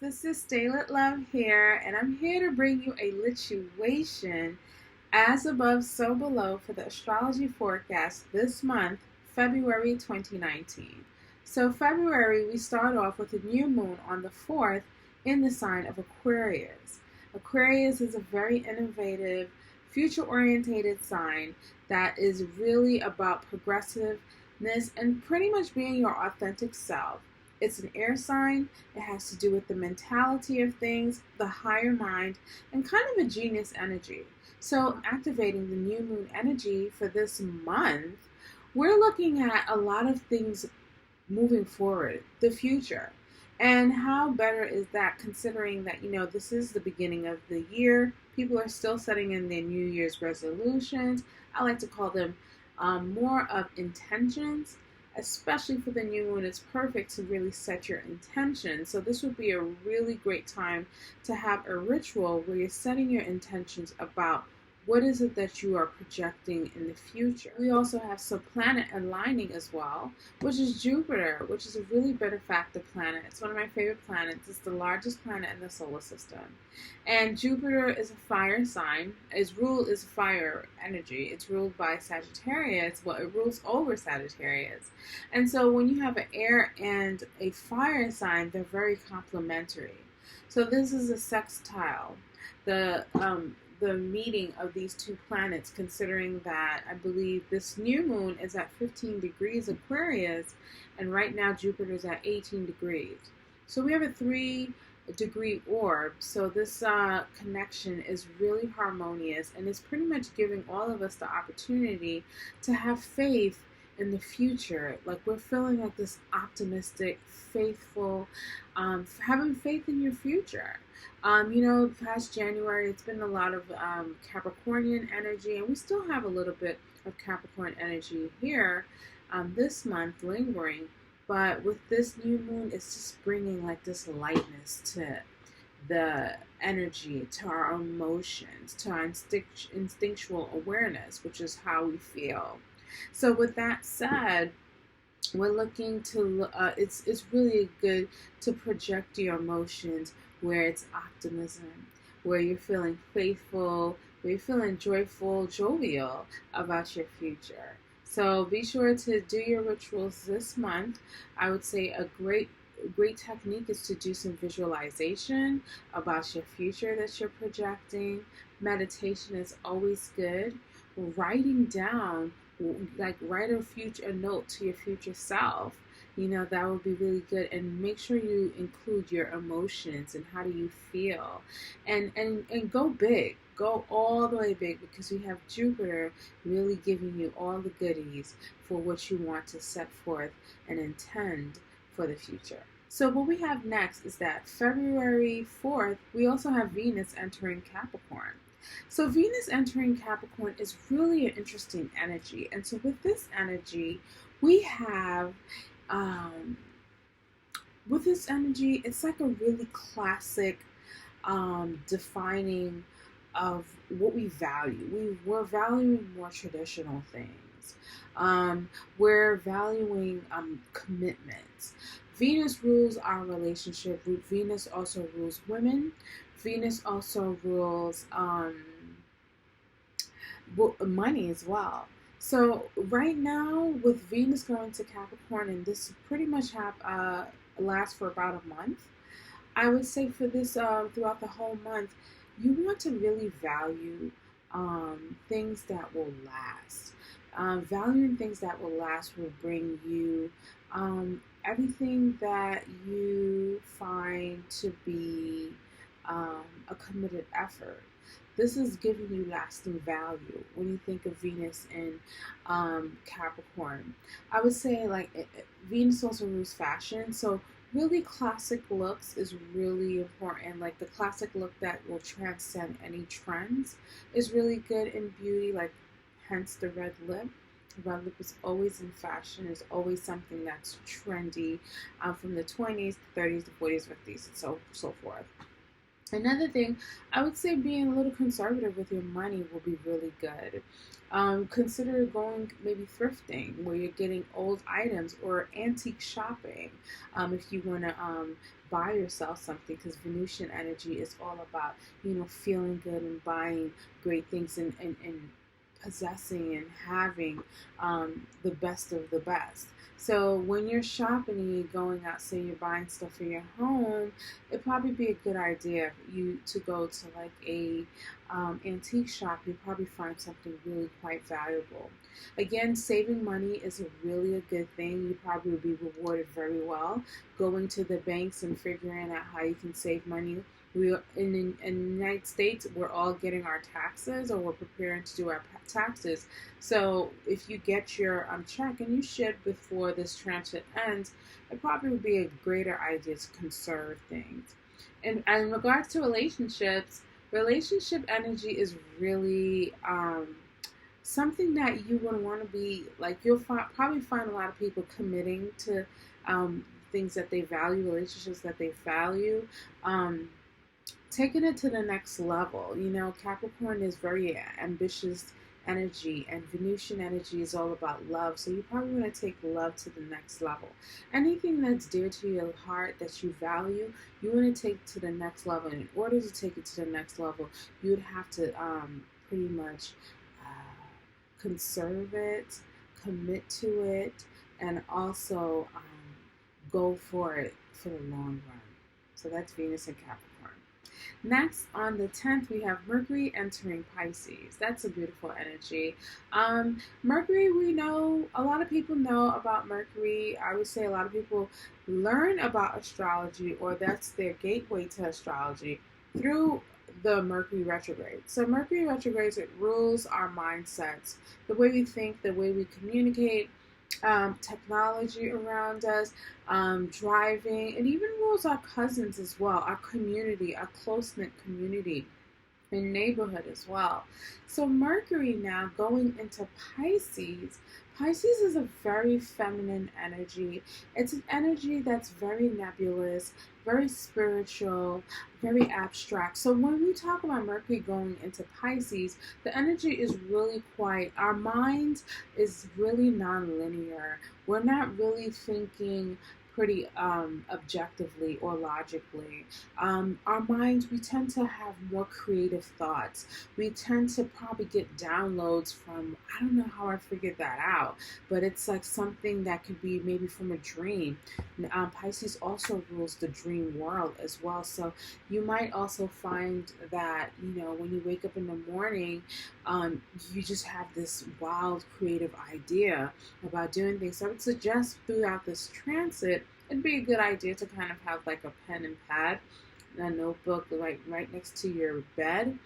this is StayLit Love here, and I'm here to bring you a lituation as above, so below for the astrology forecast this month, February 2019. So February, we start off with a new moon on the 4th in the sign of Aquarius. Aquarius is a very innovative, future-orientated sign that is really about progressiveness and pretty much being your authentic self. It's an air sign. It has to do with the mentality of things, the higher mind, and kind of a genius energy. So activating the new moon energy for this month, we're looking at a lot of things moving forward, the future. And how better is that considering that, this is the beginning of the year. People are still setting in their New Year's resolutions. I like to call them more of intentions. Especially for the new moon, it's perfect to really set your intention. So this would be a really great time to have a ritual where you're setting your intentions about what is it that you are projecting in the future. We also have some planet aligning as well, which is Jupiter, which is a really benefactor planet. It's one of my favorite planets. It's the largest planet in the solar system. And Jupiter is a fire sign. Its rule is fire energy. It's ruled by Sagittarius. Well, it rules over Sagittarius. And so when you have an air and a fire sign, they're very complementary. So this is a sextile. The meeting of these two planets, considering that I believe this new moon is at 15 degrees Aquarius, and right now Jupiter is at 18 degrees. So we have a 3-degree orb. So this connection is really harmonious, and it's pretty much giving all of us the opportunity to have faith in the future. Like we're feeling like this optimistic, faithful, having faith in your future. Past January, it's been a lot of Capricornian energy, and we still have a little bit of Capricorn energy here this month lingering. But with this new moon, it's just bringing like this lightness to the energy, to our emotions, to our instinctual awareness, which is how we feel. So with that said, we're looking to, it's really good to project your emotions where it's optimism, where you're feeling faithful, where you're feeling joyful, jovial about your future. So be sure to do your rituals this month. I would say a great technique is to do some visualization about your future that you're projecting. Meditation is always good. Writing down, like write a note to your future self. That would be really good. And make sure you include your emotions and how do you feel. And go big. Go all the way big, because we have Jupiter really giving you all the goodies for what you want to set forth and intend for the future. So what we have next is that February 4th, we also have Venus entering Capricorn. So Venus entering Capricorn is really an interesting energy. And so with this energy, we have, with this energy, it's like a really classic defining of what we value. We're valuing more traditional things. We're valuing commitments. Venus rules our relationship. Venus also rules women. Venus also rules money as well. So right now, with Venus going to Capricorn, and this pretty much lasts for about a month, I would say for this throughout the whole month, you want to really value things that will last. Valuing things that will last will bring you everything that you find to be a committed effort. This is giving you lasting value when you think of Venus in Capricorn. I would say Venus also rules fashion, so really classic looks is really important. Like the classic look that will transcend any trends is really good in beauty, like hence the red lip. The red lip is always in fashion, is always something that's trendy from the 20s, the 30s, the 40s, 50s, and so forth. Another thing, I would say being a little conservative with your money will be really good. Consider going maybe thrifting where you're getting old items or antique shopping if you want to buy yourself something, because Venusian energy is all about, feeling good and buying great things and possessing and having the best of the best. So when you're shopping and you're going out, say you're buying stuff for your home, it'd probably be a good idea for you to go to like a antique shop. You'll probably find something really quite valuable. Again, saving money is really a good thing. You probably will be rewarded very well. Going to the banks and figuring out how you can save money. We in the United States, we're all getting our taxes, or we're preparing to do our taxes. So if you get your check, and you should before this transit ends, it probably would be a greater idea to conserve things. And in regards to relationships, relationship energy is really something that you would want to be like. You'll probably find a lot of people committing to things that they value, relationships that they value. Taking it to the next level. Capricorn is very ambitious energy, and Venusian energy is all about love. So you probably want to take love to the next level. Anything that's dear to your heart that you value, you want to take to the next level. And in order to take it to the next level, you would have to pretty much conserve it, commit to it, and also go for it for the long run. So that's Venus and Capricorn. Next, on the 10th, we have Mercury entering Pisces. That's a beautiful energy. Mercury, we know, a lot of people know about Mercury. I would say a lot of people learn about astrology, or that's their gateway to astrology, through the Mercury retrograde. So Mercury retrograde, it rules our mindsets, the way we think, the way we communicate, technology around us, driving. It even rules our cousins as well, our community, our close-knit community and neighborhood as well. So Mercury now going into Pisces. Pisces is a very feminine energy. It's an energy that's very nebulous, very spiritual, very abstract. So when we talk about Mercury going into Pisces, the energy is really quite, our mind is really non-linear. We're not really thinking pretty objectively or logically. Our minds, we tend to have more creative thoughts. We tend to probably get downloads from, I don't know how I figured that out, but it's like something that could be maybe from a dream. Pisces also rules the dream world as well. So you might also find that, when you wake up in the morning, you just have this wild creative idea about doing things. So I would suggest throughout this transit, it'd be a good idea to kind of have like a pen and pad, a notebook like right next to your bed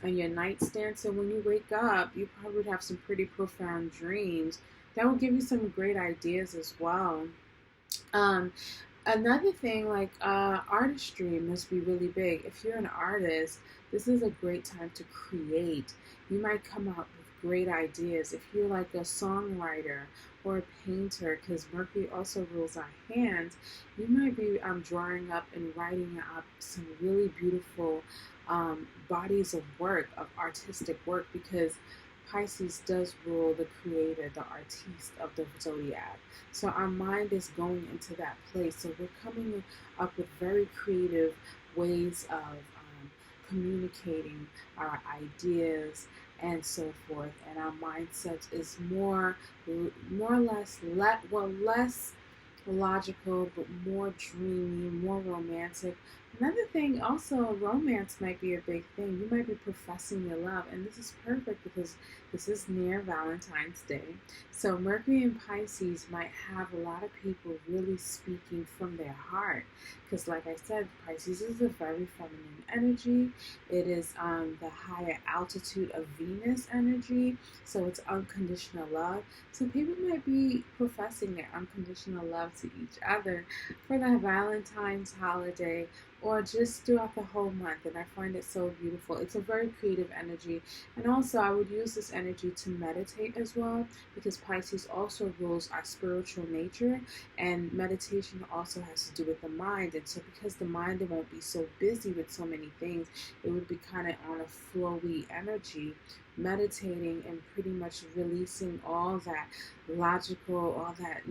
and your nightstand. So when you wake up, you probably would have some pretty profound dreams that will give you some great ideas as well. Another thing, like artistry must be really big. If you're an artist, this is a great time to create. You might come up with great ideas. If you're like a songwriter or a painter, because Mercury also rules our hands, you might be drawing up and writing up some really beautiful bodies of work, of artistic work, because Pisces does rule the creator, the artiste of the zodiac. So our mind is going into that place. So we're coming up with very creative ways of communicating our ideas and so forth. And our mindset is more or less, less logical, but more dreamy, more romantic. Another thing, also, romance might be a big thing. You might be professing your love, and this is perfect because this is near Valentine's Day. So Mercury in Pisces might have a lot of people really speaking from their heart, because like I said, Pisces is a very feminine energy. It is the higher altitude of Venus energy, so it's unconditional love. So people might be professing their unconditional love to each other for the Valentine's holiday, or just throughout the whole month. And I find it so beautiful. It's a very creative energy. And also, I would use this energy to meditate as well, because Pisces also rules our spiritual nature, and meditation also has to do with the mind. And so because the mind won't be so busy with so many things, it would be kind of on a flowy energy, meditating and pretty much releasing all that logical, all that,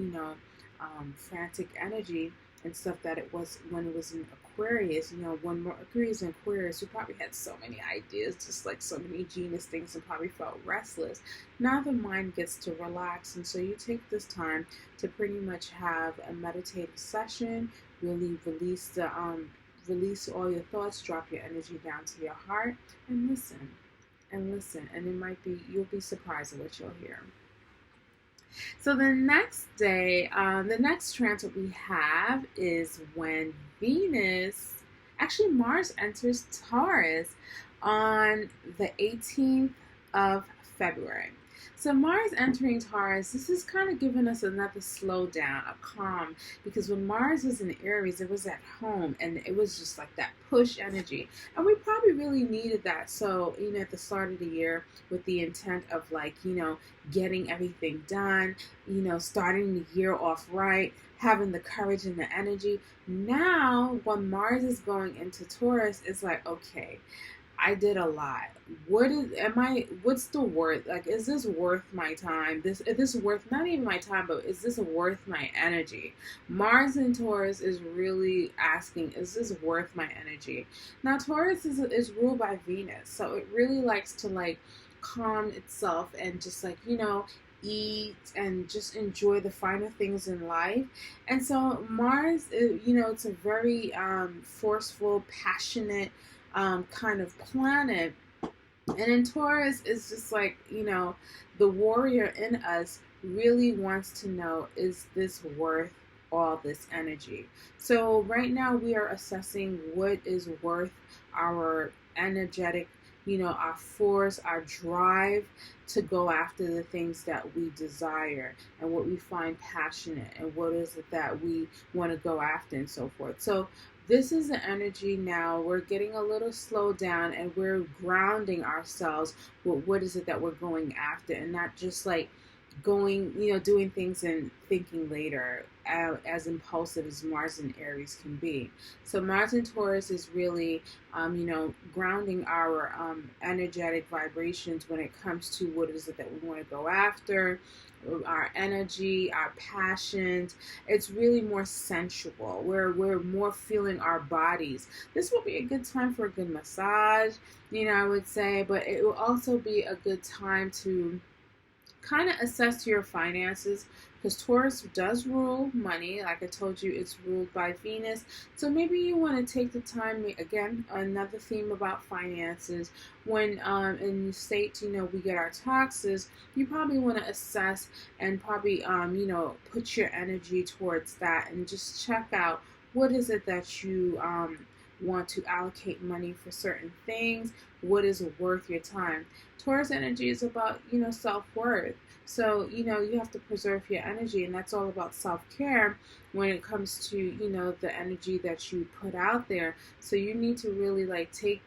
frantic energy and stuff that it was when it was in Aquarius. When Mercury is in Aquarius, you probably had so many ideas, just like so many genius things, and probably felt restless. Now the mind gets to relax, and so you take this time to pretty much have a meditative session, really release all your thoughts, drop your energy down to your heart, and listen. And it might be, you'll be surprised at what you'll hear. So the next day, the next transit we have is when Mars enters Taurus on the 18th of February. So Mars entering Taurus, this is kind of giving us another slowdown, a calm, because when Mars was in Aries, it was at home, and it was just like that push energy. And we probably really needed that. So, at the start of the year, with the intent of getting everything done, starting the year off right, having the courage and the energy. Now, when Mars is going into Taurus, it's like, okay, I did a lot. What's the worth? Like, is this worth my time? Is this worth, not even my time, but is this worth my energy? Mars in Taurus is really asking, is this worth my energy? Now, Taurus is ruled by Venus, so it really likes to calm itself and just eat and just enjoy the finer things in life. And so Mars, it's a very forceful, passionate kind of planet. And in Taurus, it's just the warrior in us really wants to know, is this worth all this energy? So right now we are assessing what is worth our energetic, our force, our drive to go after the things that we desire and what we find passionate, and what is it that we want to go after, and so forth. So this is the energy now. We're getting a little slowed down, and we're grounding ourselves with what is it that we're going after, and not just going, doing things and thinking later, as impulsive as Mars and Aries can be. So Mars and Taurus is really, grounding our energetic vibrations when it comes to what is it that we want to go after, our energy, our passions. It's really more sensual. We're more feeling our bodies. This will be a good time for a good massage, I would say, but it will also be a good time to kind of assess your finances, because Taurus does rule money. Like I told you, it's ruled by Venus. So maybe you want to take the time, again, another theme about finances. When in the States, we get our taxes, you probably want to assess and probably, put your energy towards that, and just check out what is it that you want to allocate money for certain things, what is worth your time. Taurus energy is about, self-worth. So, you have to preserve your energy, and that's all about self-care when it comes to, the energy that you put out there. So you need to really take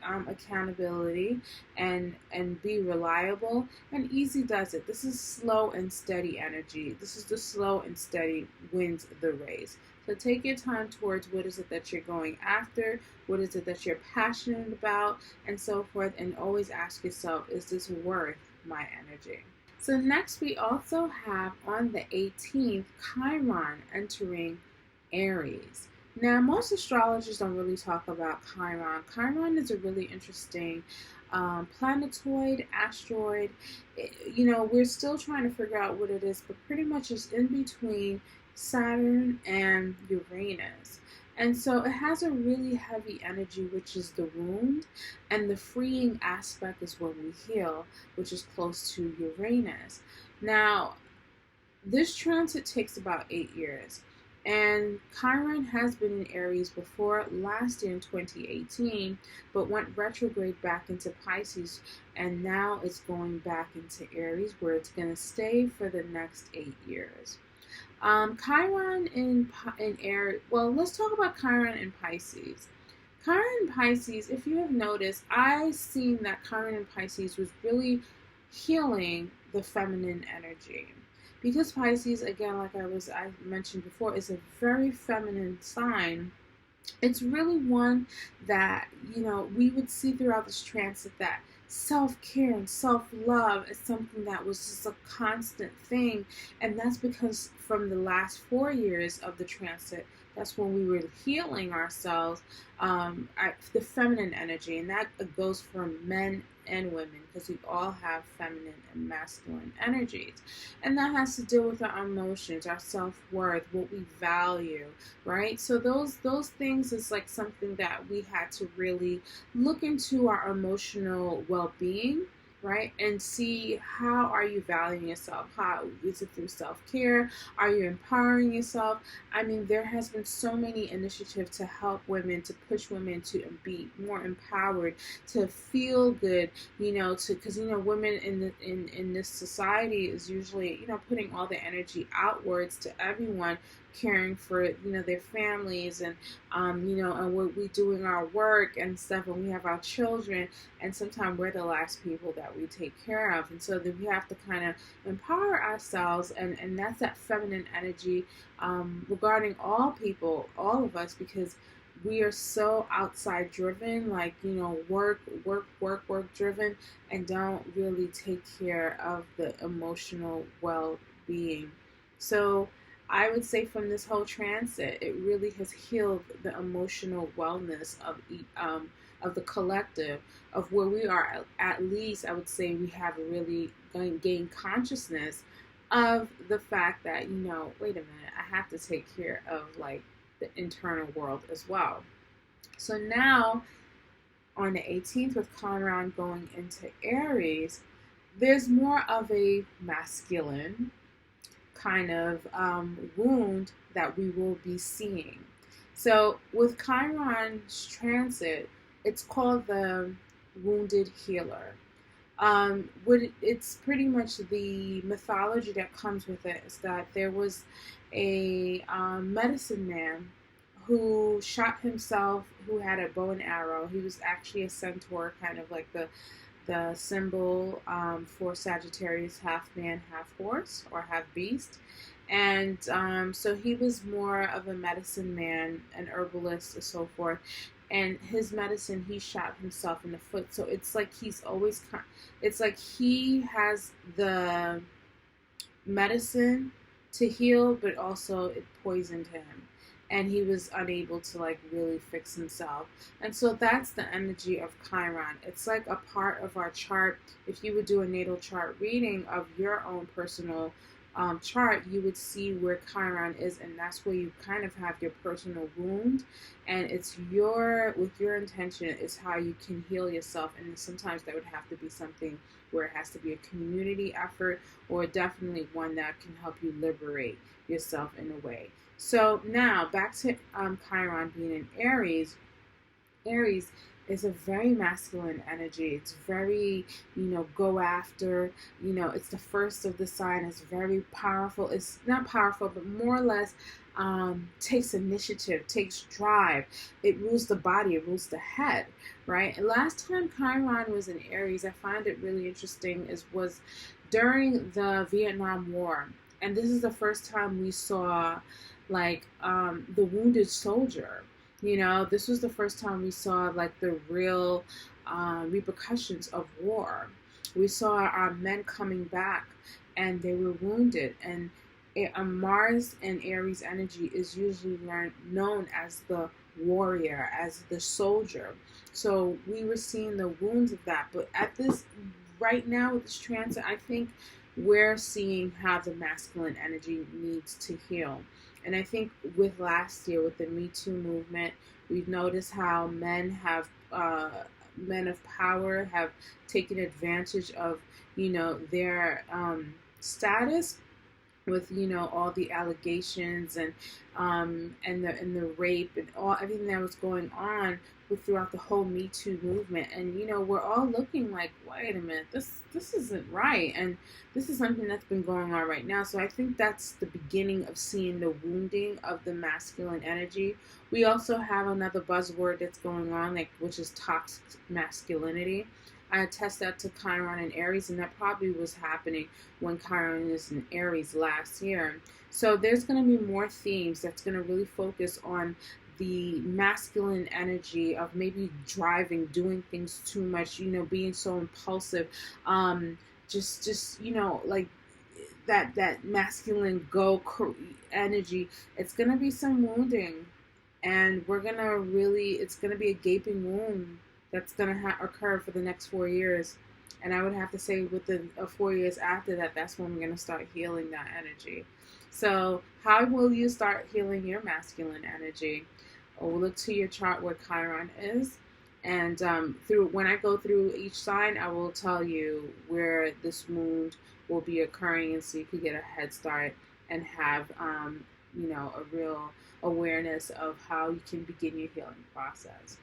accountability and be reliable, and easy does it. This is slow and steady energy. This is the slow and steady wins the race. So take your time towards what is it that you're going after, what is it that you're passionate about, and so forth, and always ask yourself, is this worth my energy? So next we also have on the 18th, Chiron entering Aries. Now, most astrologers don't really talk about Chiron. Chiron is a really interesting planetoid, asteroid. We're still trying to figure out what it is, but pretty much it's in between Saturn and Uranus. And so it has a really heavy energy, which is the wound, and the freeing aspect is when we heal, which is close to Uranus. Now, this transit takes about 8 years. And Chiron has been in Aries before, last year in 2018, but went retrograde back into Pisces, and now it's going back into Aries, where it's going to stay for the next 8 years. Chiron in Aries. Well, let's talk about Chiron in Pisces. Chiron in Pisces, if you have noticed, I seen that Chiron in Pisces was really healing the feminine energy. Because Pisces, again, like I mentioned before, is a very feminine sign. It's really one that, we would see throughout this transit that self-care and self-love is something that was just a constant thing. And that's because from the last 4 years of the transit, that's when we were healing ourselves, the feminine energy. And that goes for men and women, because we all have feminine and masculine energies. And that has to do with our emotions, our self-worth, what we value, right? So those things is like something that we had to really look into our emotional well-being, right? And see, how are you valuing yourself? How is it through self-care? Are you empowering yourself? I mean, there has been so many initiatives to help women, to push women to be more empowered, to feel good, because women in this society is usually, putting all the energy outwards to everyone, caring for their families, and and we doing our work and stuff, and we have our children, and sometimes we're the last people that we take care of. And so then we have to kind of empower ourselves, and that's that feminine energy, regarding all people, all of us, because we are so outside driven, like, work driven, and don't really take care of the emotional well-being. So I would say from this whole transit, it really has healed the emotional wellness of the collective, of where we are. At least I would say we have really gained consciousness of the fact that, wait a minute, I have to take care of like the internal world as well. So now on the 18th, with Chiron going into Aries, there's more of a masculine kind of wound that we will be seeing. So with Chiron's transit, it's called the wounded healer. It's pretty much the mythology that comes with it is that there was a medicine man who shot himself, who had a bow and arrow. He was actually a centaur, kind of like the symbol for Sagittarius, half man, half horse, or half beast. And so he was more of a medicine man, an herbalist, and so forth. And his medicine, he shot himself in the foot. So it's like it's like he has the medicine to heal, but also it poisoned him. And he was unable to like really fix himself. And so that's the energy of Chiron. It's like a part of our chart. If you would do a natal chart reading of your own personal chart, you would see where Chiron is, and that's where you kind of have your personal wound. And it's with your intention is how you can heal yourself. And sometimes that would have to be something where it has to be a community effort, or definitely one that can help you liberate yourself in a way. So now back to Chiron being in Aries. Aries is a very masculine energy. It's very, go after, it's the first of the sign. It's very powerful. It's not powerful, but more or less takes initiative, takes drive. It rules the body, it rules the head, right? And last time Chiron was in Aries, I find it really interesting, was during the Vietnam War. And this is the first time we saw like the wounded soldier. This was the first time we saw like the real repercussions of war. We saw our men coming back, and they were wounded. And Mars and Aries energy is usually known as the warrior, as the soldier. So we were seeing the wounds of that. But at this right now with this transit, I think we're seeing how the masculine energy needs to heal. And I think with last year, with the Me Too movement, we've noticed how men of power have taken advantage of, their status with, all the allegations and the rape and everything that was going on throughout the whole Me Too movement. And we're all looking like, wait a minute, this isn't right, and this is something that's been going on right now. So I think that's the beginning of seeing the wounding of the masculine energy. We also have another buzzword that's going on, which is toxic masculinity. I attest that to Chiron and Aries, and that probably was happening when Chiron is in Aries last year. So there's going to be more themes that's going to really focus on the masculine energy of maybe driving, doing things too much, being so impulsive, just like that masculine energy. It's going to be some wounding, and it's going to be a gaping wound that's going to occur for the next 4 years. And I would have to say within 4 years after that, that's when we're going to start healing that energy. So how will you start healing your masculine energy? We'll look to your chart where Chiron is. And when I go through each sign, I will tell you where this wound will be occurring, and so you can get a head start and have a real awareness of how you can begin your healing process.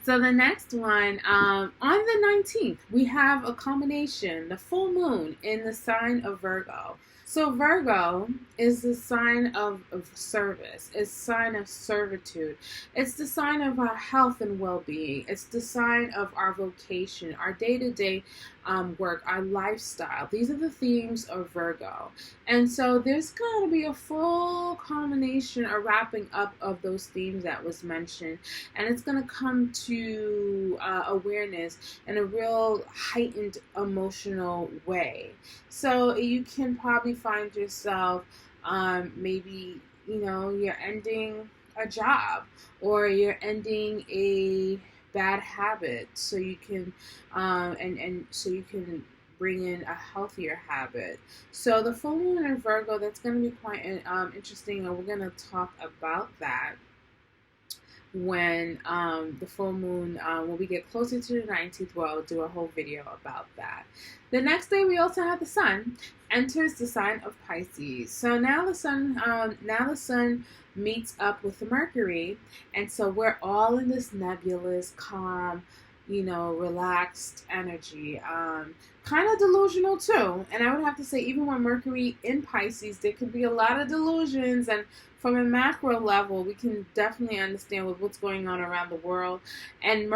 So the next one, on the 19th, we have a combination, the full moon in the sign of Virgo. So Virgo is the sign of service. It's a sign of servitude. It's the sign of our health and well-being. It's the sign of our vocation, our day-to-day work, our lifestyle. These are the themes of Virgo. And so there's going to be a full combination or wrapping up of those themes that was mentioned. And it's going to come to awareness in a real heightened emotional way. So you can probably find yourself maybe, you're ending a job, or you're ending a bad habit, so you can and so you can bring in a healthier habit. So the full moon in Virgo, that's going to be quite interesting, and we're going to talk about that when the full moon, when we get closer to the 19th. Well, I'll do a whole video about that. The next day, we also have the sun enters the sign of Pisces. So now the sun meets up with the Mercury, and so we're all in this nebulous, calm, relaxed energy, kind of delusional too. And I would have to say, even with Mercury in Pisces, there could be a lot of delusions, and from a macro level, we can definitely understand with what's going on around the world. And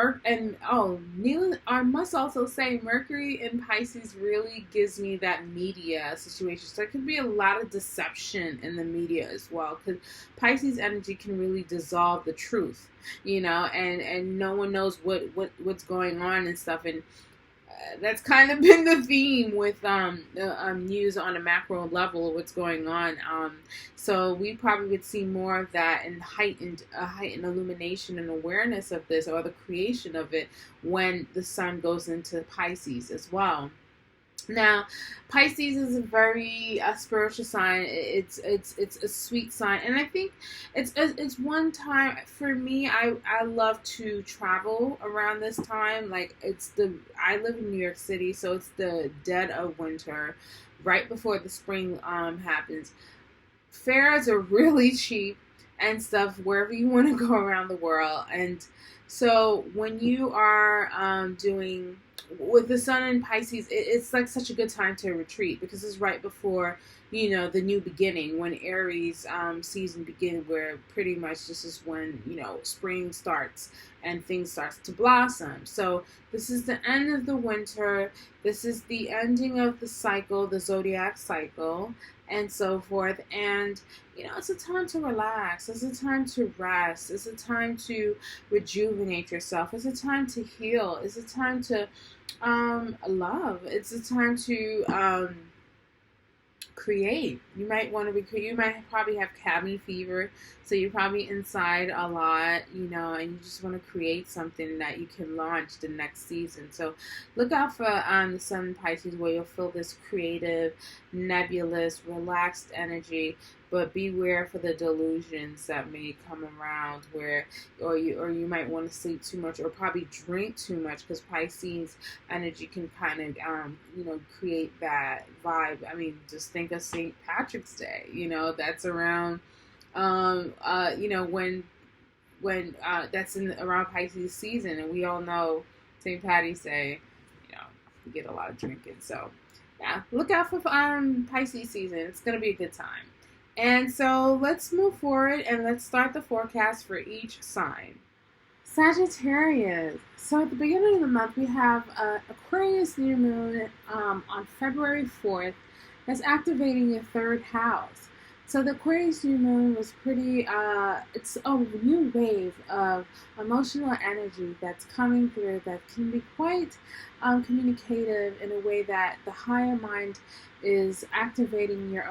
I must also say, Mercury in Pisces really gives me that media situation. So there could be a lot of deception in the media as well, because Pisces energy can really dissolve the truth, and no one knows what's going on and stuff. And that's kind of been the theme with news on a macro level of what's going on. So we probably would see more of that and heightened illumination and awareness of this, or the creation of it, when the sun goes into Pisces as well. Now, Pisces is a very spiritual sign. It's a sweet sign, and I think it's one time for me. I love to travel around this time. Like I live in New York City, so it's the dead of winter, right before the spring happens. Fares are really cheap and stuff wherever you want to go around the world, and so when you are doing with the sun in Pisces, it's like such a good time to retreat, because it's right before, the new beginning, when Aries season begins, where pretty much this is when, spring starts and things starts to blossom. So this is the end of the winter. This is the ending of the cycle, the zodiac cycle, and so forth. And it's a time to relax. It's a time to rest. It's a time to rejuvenate yourself. It's a time to heal. It's a time to love. It's a time to create. You might probably have cabin fever, so you're probably inside a lot, and you just want to create something that you can launch the next season. So look out for the sun in Pisces, where you'll feel this creative, nebulous, relaxed energy. But beware for the delusions that may come around, or you might want to sleep too much, or probably drink too much, because Pisces energy can kind of create that vibe. I mean, just think of St. Patrick's Day. That's around when when that's in around Pisces season, and we all know St. Patty's Day, you get a lot of drinking. So yeah, look out for Pisces season. It's gonna be a good time. And so let's move forward and let's start the forecast for each sign. Sagittarius. So at the beginning of the month, we have Aquarius new moon on February 4th that's activating your third house. So the Aquarius new moon was pretty, it's a new wave of emotional energy that's coming through that can be quite communicative in a way that the higher mind is activating your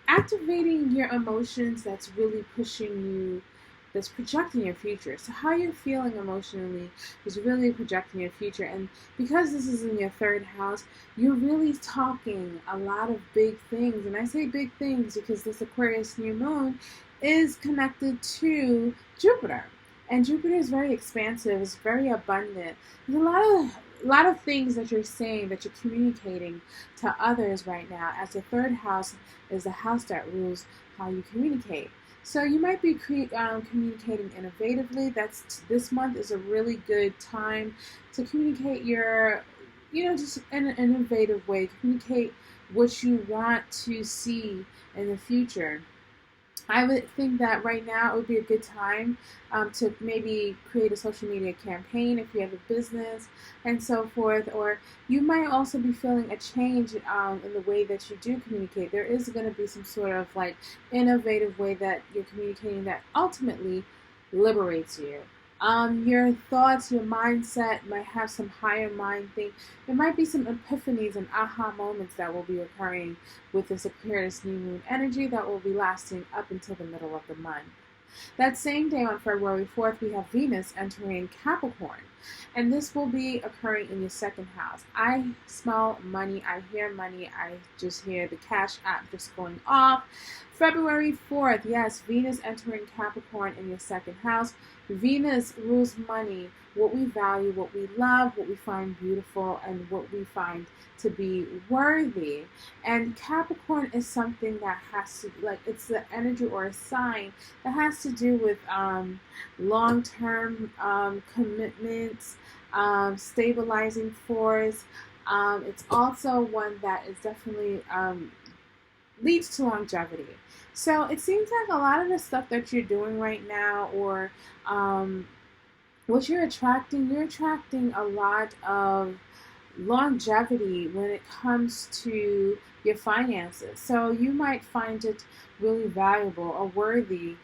activating your emotions that's really pushing you, that's projecting your future. So how you're feeling emotionally is really projecting your future. And because this is in your third house, you're really talking a lot of big things. And I say big things because this Aquarius new moon is connected to Jupiter. And Jupiter is very expansive, it's very abundant. There's a lot of things that you're saying, that you're communicating to others right now, as the third house is the house that rules how you communicate. So you might be communicating innovatively. This month is a really good time to communicate your, just in an innovative way. Communicate what you want to see in the future. I would think that right now it would be a good time to maybe create a social media campaign if you have a business and so forth. Or you might also be feeling a change in the way that you do communicate. There is going to be some sort of like innovative way that you're communicating that ultimately liberates you. Your thoughts, your mindset might have some higher mind thing. There might be some epiphanies and aha moments that will be occurring with this Aquarius new moon energy that will be lasting up until the middle of the month. That same day on February 4th, we have Venus entering Capricorn. And this will be occurring in your second house. I smell money. I hear money. I just hear the cash app just going off. February 4th, yes, Venus entering Capricorn in your second house. Venus rules money, what we value, what we love, what we find beautiful, and what we find to be worthy. And Capricorn is something that has to, like, it's the energy or a sign that has to do with long-term commitments, stabilizing force. It's also one that is definitely leads to longevity. So it seems like a lot of the stuff that you're doing right now, or what you're attracting a lot of longevity when it comes to your finances. So you might find it really valuable or worthy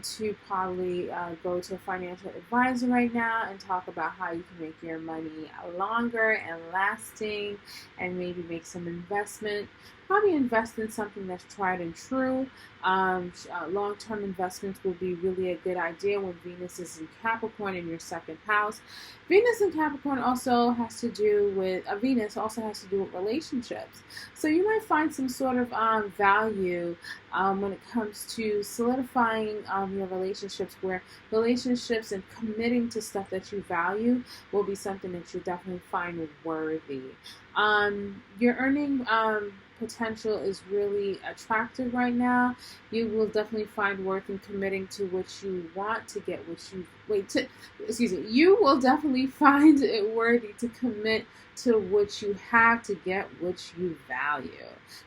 to probably go to a financial advisor right now and talk about how you can make your money longer and lasting, and maybe make some investment. Probably invest in something that's tried and true. Long-term investments will be really a good idea when Venus is in Capricorn in your second house. Venus in Capricorn also has to do with relationships. So you might find some sort of value when it comes to solidifying your relationships, where relationships and committing to stuff that you value will be something that you definitely find worthy. Your earning potential is really attractive right now. You will definitely find worth in committing to what you want to get, you will definitely find it worthy to commit to what you have to get what you value.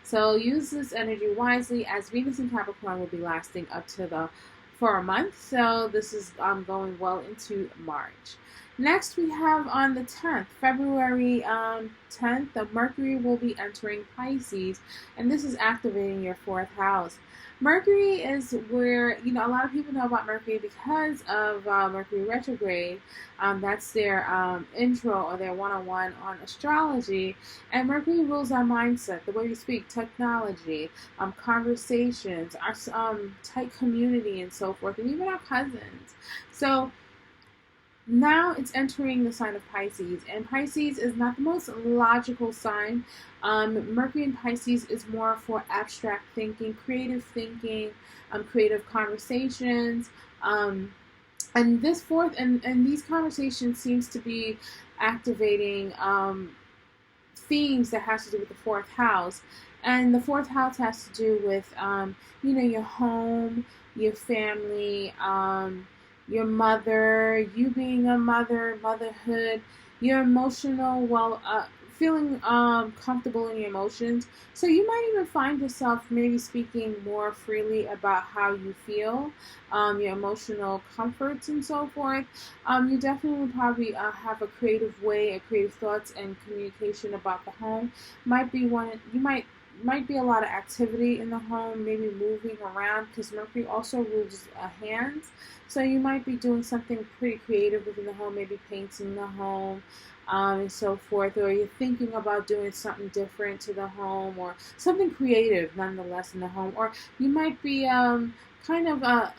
So use this energy wisely, as Venus in Capricorn will be lasting for a month. So this is going well into March. Next, we have on the 10th, February 10th, the Mercury will be entering Pisces, and this is activating your fourth house. Mercury is where, a lot of people know about Mercury because of Mercury retrograde. That's their intro or their one-on-one on astrology. And Mercury rules our mindset, the way we speak, technology, conversations, our tight community, and so forth, and even our cousins. So now it's entering the sign of Pisces, and Pisces is not the most logical sign. Mercury in Pisces is more for abstract thinking, creative conversations, and this fourth and these conversations seems to be activating themes that has to do with the fourth house. And the fourth house has to do with, your home, your family, your mother, you being a mother, motherhood, your emotional, feeling comfortable in your emotions. So you might even find yourself maybe speaking more freely about how you feel, your emotional comforts and so forth. You definitely would probably have a creative way, a creative thoughts and communication about the home. Might be one you might be a lot of activity in the home, maybe moving around because Mercury also rules hands. So you might be doing something pretty creative within the home, maybe painting the home, and so forth, or you're thinking about doing something different to the home or something creative nonetheless in the home, or you might be kind of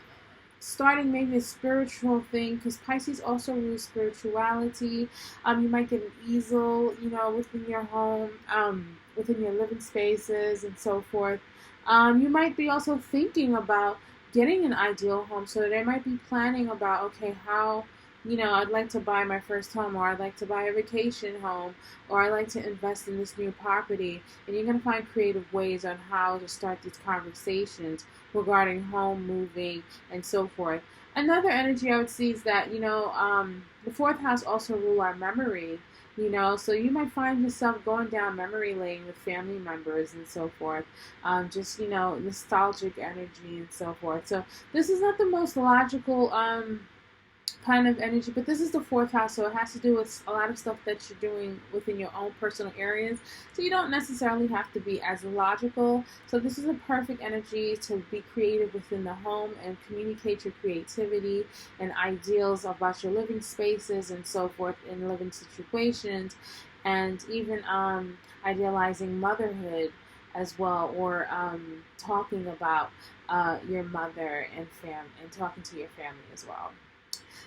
starting maybe a spiritual thing because Pisces also rules spirituality. You might get an easel, within your home, within your living spaces and so forth. You might be also thinking about getting an ideal home. So they might be planning about, okay, how, I'd like to buy my first home, or I'd like to buy a vacation home, or I'd like to invest in this new property. And you're going to find creative ways on how to start these conversations regarding home, moving, and so forth. Another energy I would see is that, the fourth house also rule our memory. So you might find yourself going down memory lane with family members and so forth, just nostalgic energy and so forth. So this is not the most logical kind of energy, but this is the fourth house, so it has to do with a lot of stuff that you're doing within your own personal areas. So you don't necessarily have to be as logical. So this is a perfect energy to be creative within the home and communicate your creativity and ideals about your living spaces and so forth in living situations, and even idealizing motherhood as well, or talking about your mother and talking to your family as well.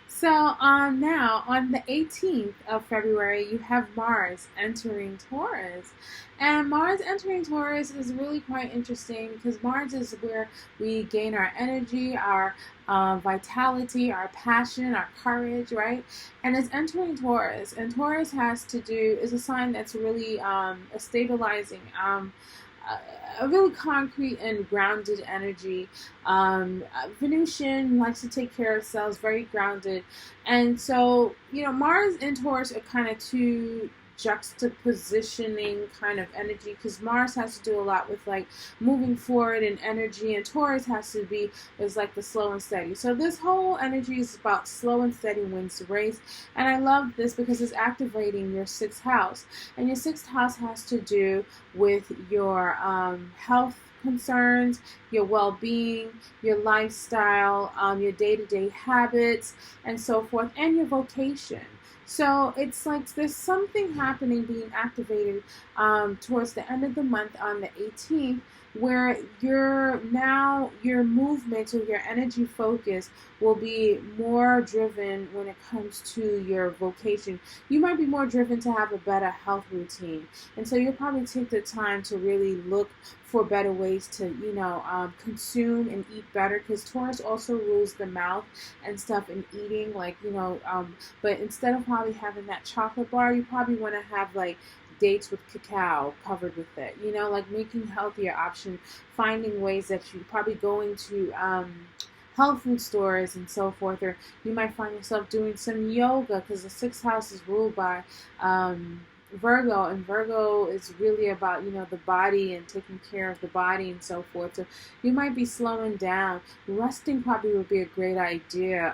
So now, on the 18th of February, you have Mars entering Taurus. And Mars entering Taurus is really quite interesting because Mars is where we gain our energy, our vitality, our passion, our courage, right? And it's entering Taurus. And Taurus is a sign that's really a stabilizing, a really concrete and grounded energy. Venusian likes to take care of cells, very grounded. And so, Mars and Taurus are kind of two juxtapositioning kind of energy because Mars has to do a lot with like moving forward in energy, and Taurus is like the slow and steady. So this whole energy is about slow and steady wins the race. And I love this because it's activating your sixth house, and your sixth house has to do with your health concerns, your well-being, your lifestyle, your day-to-day habits, and so forth, and your vocation. So it's like there's something happening, being activated towards the end of the month on the 18th, where your movement or your energy focus will be more driven when it comes to your vocation. You might be more driven to have a better health routine, and so you'll probably take the time to really look for better ways to consume and eat better, because Taurus also rules the mouth and stuff and eating, but instead of probably having that chocolate bar, you probably want to have like dates with cacao covered with it, like making healthier option, finding ways that you probably going to health food stores and so forth, or you might find yourself doing some yoga because the sixth house is ruled by Virgo, and Virgo is really about the body and taking care of the body and so forth. So you might be slowing down. Resting probably would be a great idea.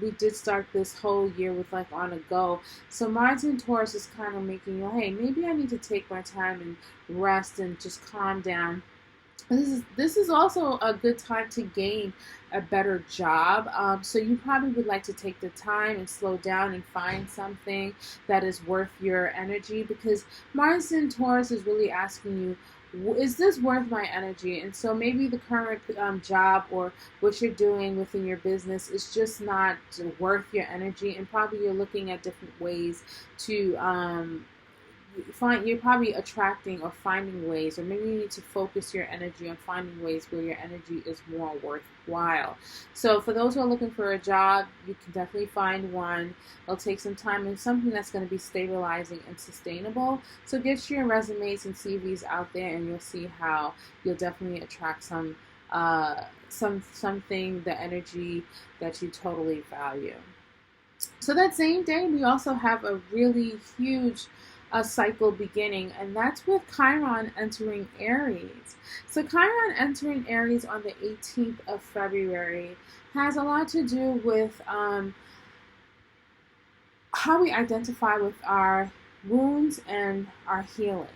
We did start this whole year with like on a go. So Mars and Taurus is kind of making you, hey, maybe I need to take my time and rest and just calm down. This is also a good time to gain a better job. So you probably would like to take the time and slow down and find something that is worth your energy, because Mars in Taurus is really asking you, is this worth my energy? And so maybe the current job or what you're doing within your business is just not worth your energy, and probably you're looking at different ways to you're probably attracting or finding ways, or maybe you need to focus your energy on finding ways where your energy is more worthwhile. So for those who are looking for a job, you can definitely find one. It'll take some time and something that's going to be stabilizing and sustainable. So get your resumes and CVs out there, and you'll see how you'll definitely attract something, the energy that you totally value. So that same day, we also have a really huge cycle beginning, and that's with Chiron entering Aries. So Chiron entering Aries on the 18th of February has a lot to do with how we identify with our wounds and our healing.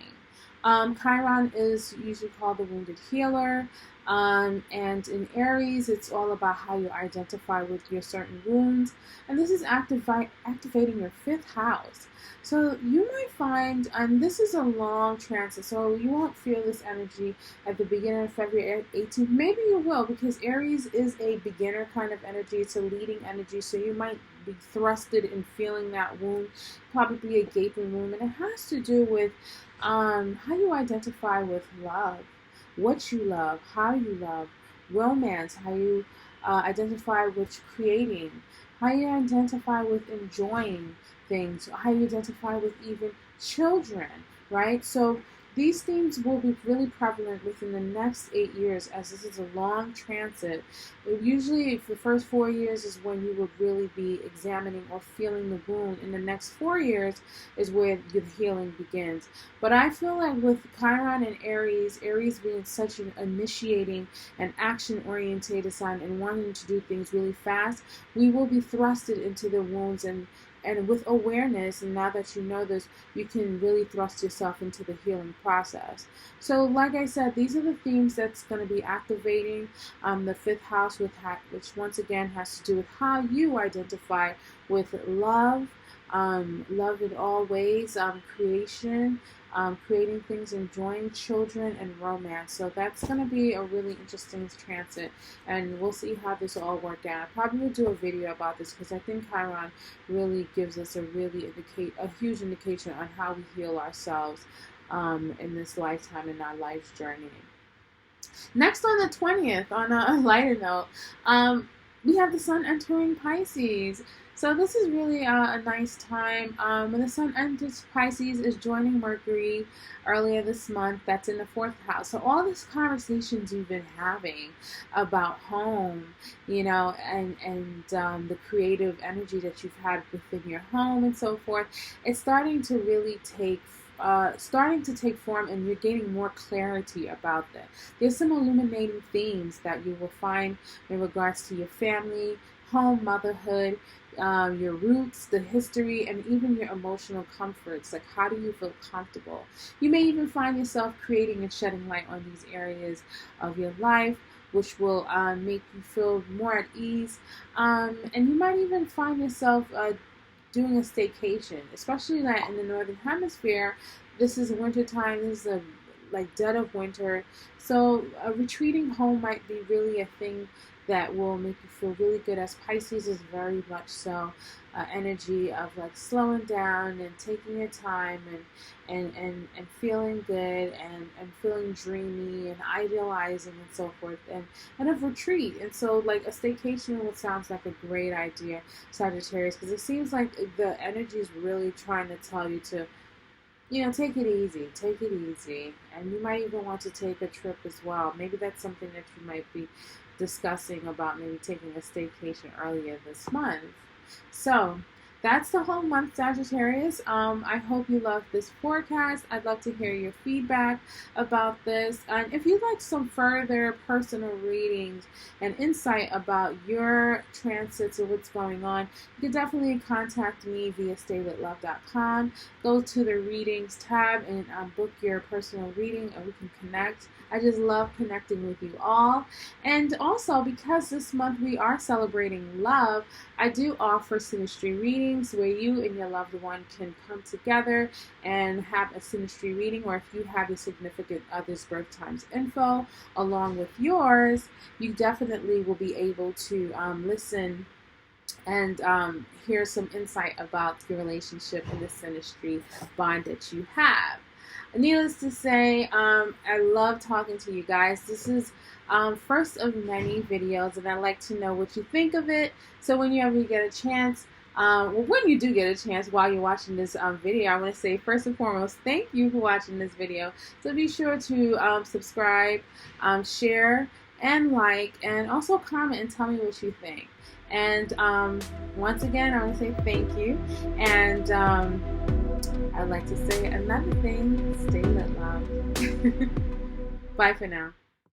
Chiron is usually called the wounded healer. And in Aries, it's all about how you identify with your certain wounds. And this is activating your fifth house. So you might find, and this is a long transit, so you won't feel this energy at the beginning of February 18th. Maybe you will, because Aries is a beginner kind of energy. It's a leading energy, so you might be thrusted in feeling that wound, probably a gaping wound. And it has to do with how you identify with love, what you love, how you love, romance, how you identify with creating, how you identify with enjoying things, how you identify with even children, right? So these themes will be really prevalent within the next 8 years, as this is a long transit. Usually the first 4 years is when you would really be examining or feeling the wound. In the next 4 years is where the healing begins. But I feel like with Chiron and Aries being such an initiating and action-oriented sign and wanting to do things really fast, we will be thrusted into the wounds, and with awareness, and now that you know this, you can really thrust yourself into the healing process. So like I said, these are the themes that's going to be activating the fifth house, which once again has to do with how you identify with love, love in all ways, creation, creating things, enjoying children, and romance. So that's going to be a really interesting transit, and we'll see how this all works out. I probably will do a video about this, because I think Chiron really gives us a huge indication on how we heal ourselves in this lifetime, in our life's journey. Next, on the 20th, on a lighter note, we have the sun entering Pisces. So this is really a nice time. When the sun enters Pisces, is joining Mercury earlier this month. That's in the fourth house. So all these conversations you've been having about home, and the creative energy that you've had within your home and so forth, it's starting to really take form, and you're gaining more clarity about that. There's some illuminating themes that you will find in regards to your family, home, motherhood, your roots, the history, and even your emotional comforts. Like, how do you feel comfortable? You may even find yourself creating and shedding light on these areas of your life, which will make you feel more at ease. And you might even find yourself doing a staycation, especially that in the northern hemisphere. This is winter time. This is dead of winter. So a retreating home might be really a thing that will make you feel really good, as Pisces is very much so energy of slowing down and taking your time and feeling good and feeling dreamy and idealizing and so forth, and of retreat. And so a staycation sounds like a great idea, Sagittarius, because it seems like the energy is really trying to tell you to take it easy, and you might even want to take a trip as well. Maybe that's something that you might be discussing about, maybe taking a staycation earlier this month. So that's the whole month, Sagittarius. I hope you love this forecast. I'd love to hear your feedback about this. And if you'd like some further personal readings and insight about your transits or what's going on, you can definitely contact me via StayLitLove.com. Go to the readings tab and book your personal reading, and we can connect. I just love connecting with you all. And also, because this month we are celebrating love, I do offer synastry readings where you and your loved one can come together and have a synastry reading, or if you have your significant other's birth times info along with yours, you definitely will be able to listen and hear some insight about your relationship and the synastry bond that you have. Needless to say, I love talking to you guys. This is first of many videos, and I'd like to know what you think of it. So whenever you get a chance, when you do get a chance while you're watching this video, I want to say first and foremost, thank you for watching this video. So be sure to subscribe, share, and like, and also comment and tell me what you think. And once again, I want to say thank you. And I'd like to say another thing, stay lit, love. Bye for now.